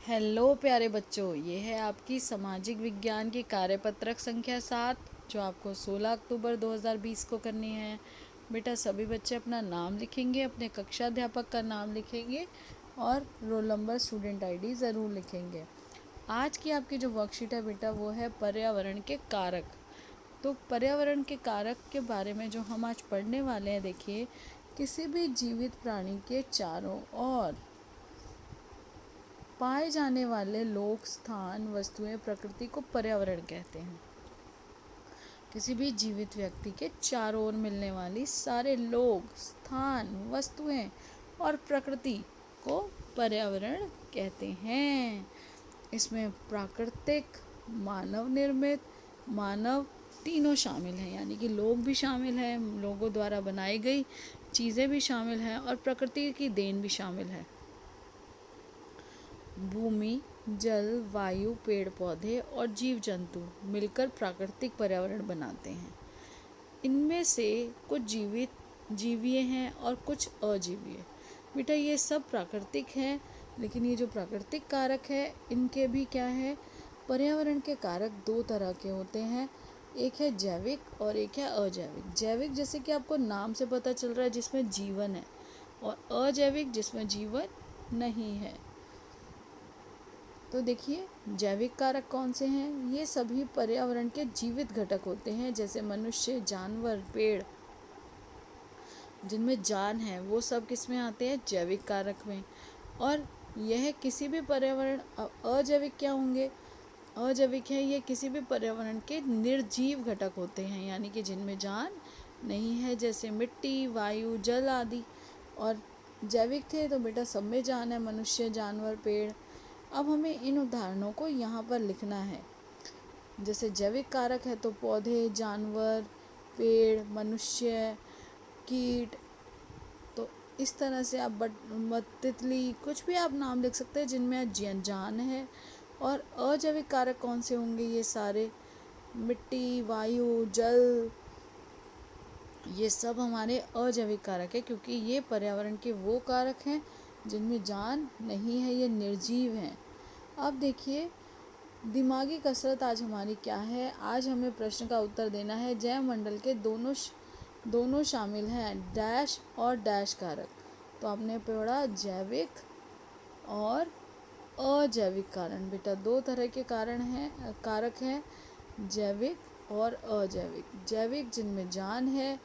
Hello प्यारे बच्चों, ये है आपकी सामाजिक विज्ञान की कार्यपत्रक संख्या 7 जो आपको 16 अक्टूबर 2020 को करनी है। बेटा सभी बच्चे अपना नाम लिखेंगे, अपने कक्षा अध्यापक का नाम लिखेंगे और रोल नंबर स्टूडेंट आईडी ज़रूर लिखेंगे। आज की आपकी जो वर्कशीट है बेटा वो है पर्यावरण के कारक। तो पर्यावरण के कारक के बारे में जो हम आज पढ़ने वाले हैं, देखिए किसी भी जीवित प्राणी के चारों ओर पाए जाने वाले लोग, स्थान, वस्तुएं, प्रकृति को पर्यावरण कहते हैं। किसी भी जीवित व्यक्ति के चारों ओर मिलने वाली सारे लोग, स्थान, वस्तुएं और प्रकृति को पर्यावरण कहते हैं। इसमें प्राकृतिक, मानव निर्मित, मानव तीनों शामिल हैं, यानी कि लोग भी शामिल हैं, लोगों द्वारा बनाई गई चीज़ें भी शामिल हैं और प्रकृति की देन भी शामिल है। भूमि, जल, वायु, पेड़ पौधे और जीव जंतु मिलकर प्राकृतिक पर्यावरण बनाते हैं। इनमें से कुछ जीवीय हैं और कुछ अजीवीय। बेटा ये सब प्राकृतिक हैं, लेकिन ये जो प्राकृतिक कारक है इनके भी क्या है, पर्यावरण के कारक दो तरह के होते हैं। एक है जैविक और एक है अजैविक। जैविक जैसे कि आपको नाम से पता चल रहा है, जिसमें जीवन है, और अजैविक जिसमें जीवन नहीं है। तो देखिए जैविक कारक कौन से हैं, ये सभी पर्यावरण के जीवित घटक होते हैं, जैसे मनुष्य, जानवर, पेड़, जिनमें जान है वो सब किस में आते हैं, जैविक कारक में। और यह किसी भी पर्यावरण, अजैविक क्या होंगे, अजैविक है ये किसी भी पर्यावरण के निर्जीव घटक होते हैं, यानी कि जिनमें जान नहीं है, जैसे मिट्टी, वायु, जल आदि। और जैविक थे तो बेटा सब में जान है, मनुष्य, जानवर, पेड़। अब हमें इन उदाहरणों को यहाँ पर लिखना है। जैसे जैविक कारक है तो पौधे, जानवर, पेड़, मनुष्य, कीट। तो इस तरह से आप तितली, कुछ भी आप नाम लिख सकते हैं जिनमें जान है। और अजैविक कारक कौन से होंगे, ये सारे मिट्टी, वायु, जल, ये सब हमारे अजैविक कारक है, क्योंकि ये पर्यावरण के वो कारक हैं जिनमें जान नहीं है, ये निर्जीव हैं। अब देखिए दिमागी कसरत आज हमारी क्या है, आज हमें प्रश्न का उत्तर देना है। जैव मंडल के दोनों शामिल हैं, डैश और डैश कारक। तो आपने पढ़ा जैविक और अजैविक कारण। बेटा दो तरह के कारक हैं, जैविक और अजैविक। जैविक जिनमें जान है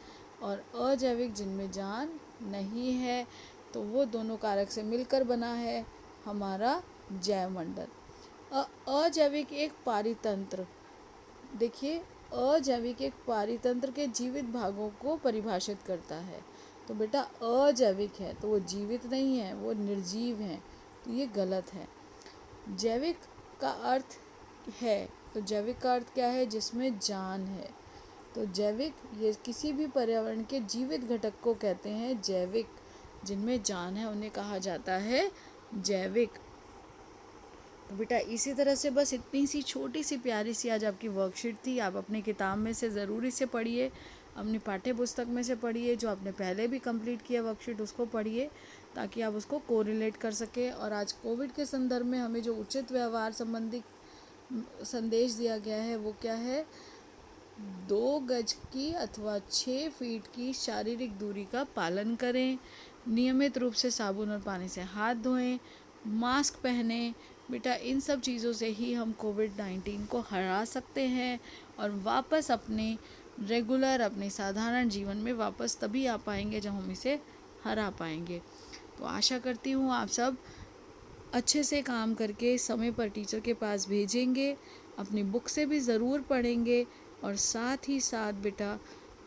और अजैविक जिनमें जान नहीं है। तो वो दोनों कारक से मिलकर बना है हमारा जैव मंडल। अजैविक एक पारितंत्र, देखिए अजैविक एक पारितंत्र के जीवित भागों को परिभाषित करता है। तो बेटा अजैविक है तो वो जीवित नहीं है, वो निर्जीव है, तो ये गलत है। जैविक का अर्थ है, तो जैविक का अर्थ क्या है, जिसमें जान है। तो जैविक ये किसी भी पर्यावरण के जीवित घटक को कहते हैं जैविक, जिनमें जान है उन्हें कहा जाता है जैविक। तो बेटा इसी तरह से बस इतनी सी छोटी सी प्यारी सी आज आपकी वर्कशीट थी। आप अपनी किताब में से ज़रूर इसे पढ़िए, अपनी पाठ्य पुस्तक में से पढ़िए, जो आपने पहले भी कंप्लीट किया वर्कशीट उसको पढ़िए, ताकि आप उसको कोरिलेट कर सकें। और आज कोविड के संदर्भ में हमें जो उचित व्यवहार संबंधी संदेश दिया गया है वो क्या है, 2 गज की अथवा 6 फीट की शारीरिक दूरी का पालन करें, नियमित रूप से साबुन और पानी से हाथ धोएं, मास्क पहने। बेटा इन सब चीज़ों से ही हम कोविड-19 को हरा सकते हैं और वापस अपने रेगुलर, अपने साधारण जीवन में वापस तभी आ पाएंगे जब हम इसे हरा पाएंगे। तो आशा करती हूँ आप सब अच्छे से काम करके समय पर टीचर के पास भेजेंगे, अपनी बुक से भी ज़रूर पढ़ेंगे और साथ ही साथ बेटा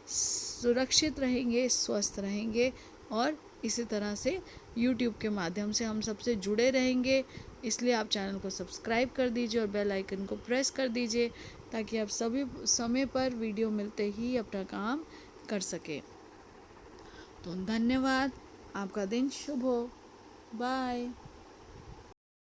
सुरक्षित रहेंगे, स्वस्थ रहेंगे। और इसी तरह से YouTube के माध्यम से हम सबसे जुड़े रहेंगे, इसलिए आप चैनल को सब्सक्राइब कर दीजिए और बेल आइकन को प्रेस कर दीजिए, ताकि आप सभी समय पर वीडियो मिलते ही अपना काम कर सकें। तो धन्यवाद, आपका दिन शुभ हो, बाय।